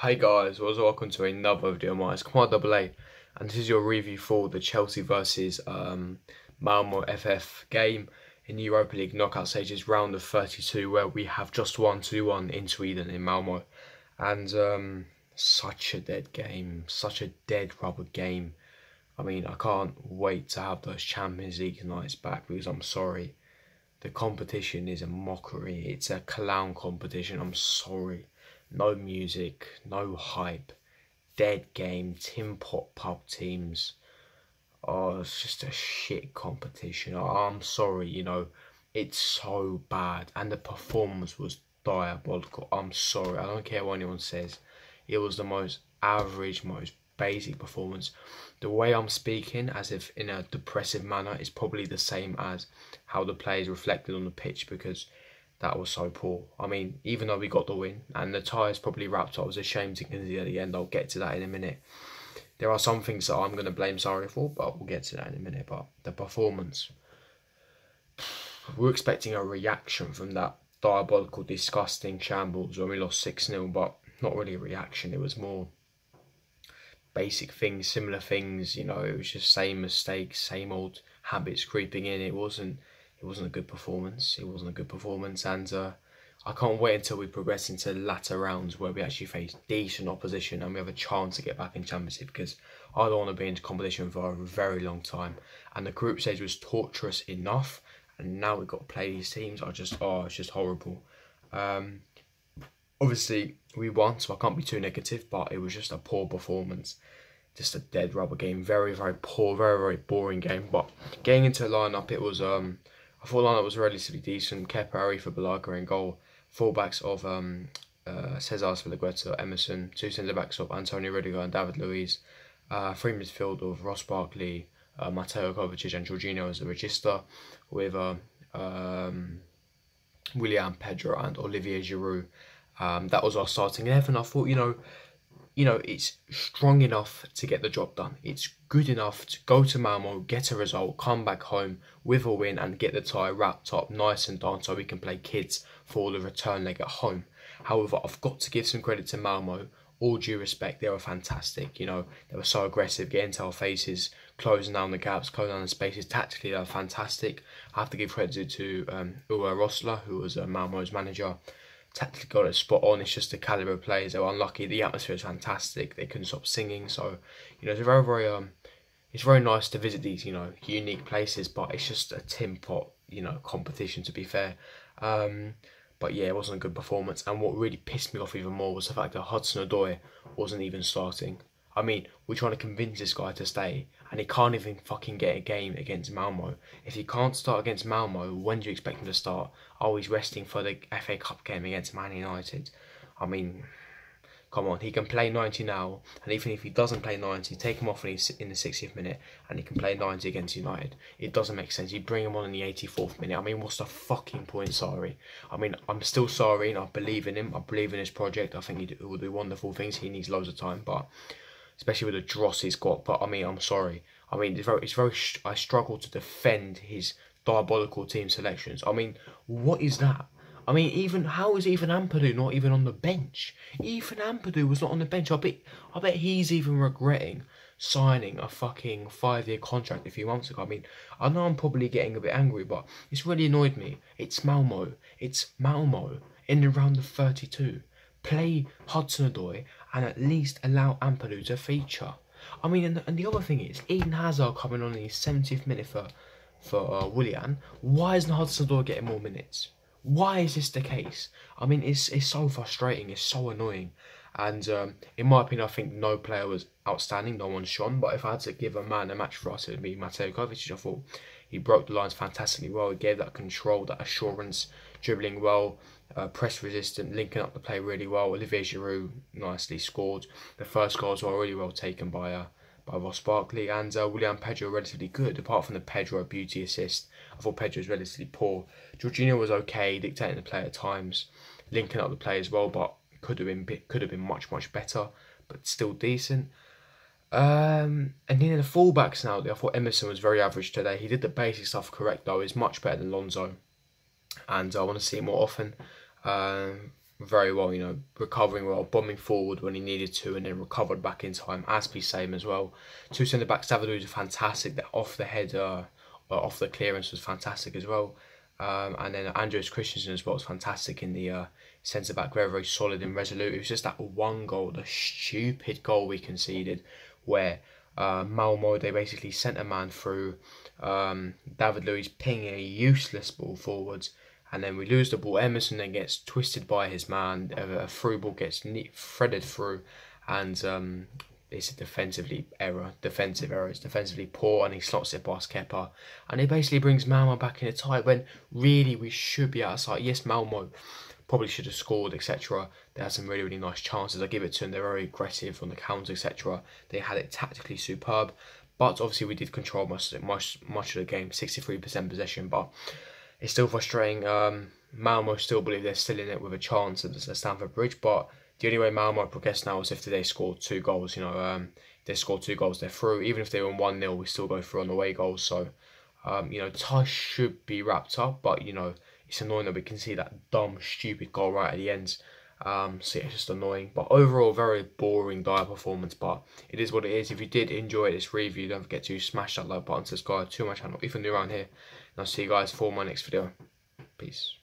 Hey guys, welcome to another video of mine. It's Quite Double A, and this is your review for the Chelsea versus Malmö FF game in the Europa League knockout stages, round of 32, where we have just won 2-1 in Sweden in Malmö, and such a dead game, such a dead rubber game. I mean, I can't wait to have those Champions League nights back because I'm sorry, the competition is a mockery. It's a clown competition. I'm sorry. No music, no hype, dead game, tin pot pub teams. Oh, it's just a shit competition. I'm sorry, it's so bad. And the performance was diabolical. I'm sorry, I don't care what anyone says. It was the most average, most basic performance. The way I'm speaking, as if in a depressive manner, is probably the same as how the players reflected on the pitch, because that was so poor. I mean, even though we got the win and the tie is probably wrapped up, I was ashamed to concede at the end. I'll get to that in a minute. There are some things that I'm going to blame Sarri for, but we'll get to that in a minute. But the performance, we were expecting a reaction from that diabolical, disgusting shambles when we lost 6-0, but not really a reaction. It was more basic things, similar things, it was just same mistakes, same old habits creeping in. It wasn't a good performance. It wasn't a good performance, and I can't wait until we progress into the latter rounds where we actually face decent opposition and we have a chance to get back in Champions League, because I don't want to be in competition for a very long time. And the group stage was torturous enough, and now we've got to play these teams. It's just horrible. Obviously, we won, so I can't be too negative, but it was just a poor performance. Just a dead rubber game. Very, very poor, very, very boring game. But getting into the lineup, it was I thought the lineup was relatively decent. Kepa for Balaga in goal. Fullbacks of Cesar Azpilicueta, Emerson. Two centre-backs of Antonio Rudiger and David Luiz. Three midfield of Ross Barkley, Mateo Kovacic and Jorginho as the register, with Willian, Pedro and Olivier Giroud. That was our starting 11. I thought, it's strong enough to get the job done. It's good enough to go to Malmö, get a result, come back home with a win and get the tie wrapped up nice and done so we can play kids for the return leg at home. However, I've got to give some credit to Malmö. All due respect, they were fantastic. They were so aggressive, getting to our faces, closing down the gaps, closing down the spaces. Tactically, they were fantastic. I have to give credit to Uwe Rosler, who was Malmö's manager. Tactically got it spot on. It's just the calibre of players. They were unlucky. The atmosphere was fantastic. They couldn't stop singing. So, it's very, very it's very nice to visit these, unique places. But it's just a tin pot, competition, to be fair. But yeah, it wasn't a good performance. And what really pissed me off even more was the fact that Hudson-Odoi wasn't even starting. I mean, we're trying to convince this guy to stay, and he can't even fucking get a game against Malmö. If he can't start against Malmö, when do you expect him to start? Oh, he's resting for the FA Cup game against Man United. I mean, come on, he can play 90 now, and even if he doesn't play 90, take him off in the 60th minute, and he can play 90 against United. It doesn't make sense. You bring him on in the 84th minute. I mean, what's the fucking point, sorry? I mean, I'm still sorry, and I believe in him. I believe in his project. I think he will do wonderful things. He needs loads of time, but especially with the dross he's got. But I mean, I'm sorry. I mean, I struggle to defend his diabolical team selections. I mean, what is that? I mean, how is Ethan Ampadu not even on the bench? Ethan Ampadu was not on the bench. I bet he's even regretting signing a fucking 5-year contract a few months ago. I mean, I know I'm probably getting a bit angry, but it's really annoyed me. It's Malmö. It's Malmö in the round of 32. Play Hudson-Odoi and at least allow Ampadu to feature. I mean, and the other thing is, Eden Hazard coming on in the 70th minute for Willian. Why isn't Hudson-Odoi getting more minutes? Why is this the case? I mean, it's so frustrating. It's so annoying. And in my opinion, I think no player was outstanding. No one shone. But if I had to give a man a match for us, it would be Mateo Kovacic. I thought he broke the lines fantastically well. He gave that control, that assurance, dribbling well, press resistant, linking up the play really well. Olivier Giroud nicely scored. The first goals were really well taken by Ross Barkley, and Willian Pedro relatively good. Apart from the Pedro beauty assist, I thought Pedro was relatively poor. Jorginho was okay, dictating the play at times, linking up the play as well, but could have been much better, but still decent. And then in the fullbacks now, I thought Emerson was very average today. He did the basic stuff correct though. He's much better than Lonzo, and I want to see him more often. very well, you know, recovering well, bombing forward when he needed to, and then recovered back in time. Aspie same as well. Two centre backs, David are fantastic. That off the head, off the clearance was fantastic as well. And then Andreas Christensen as well was fantastic in the centre back, very very solid and resolute. It was just that one goal, the stupid goal we conceded, where Malmö, they basically sent a man through. David Luiz pinging a useless ball forwards, and then we lose the ball. Emerson then gets twisted by his man. A through ball gets threaded through, and it's a defensive error. It's defensively poor, and he slots it past Kepa, and he basically brings Malmö back in a tie when really we should be outside. Yes, Malmö probably should have scored, etc. They had some really really nice chances. I give it to them. They're very aggressive on the counter, etc. They had it tactically superb, but obviously we did control much of the game, 63% possession, but it's still frustrating. Malmö still believe they're still in it with a chance at Stamford Bridge, but the only way Malmö progress now is if they score 2 goals. You know, if they score 2 goals, they're through. Even if they win 1-0, we still go through on away goals. So, you know, tie should be wrapped up, but you know, it's annoying that we can see that dumb, stupid goal right at the end. So yeah, it's just annoying. But overall, very boring, dire performance. But it is what it is. If you did enjoy this review, don't forget to smash that like button, subscribe to my channel if you're new around here. And I'll see you guys for my next video. Peace.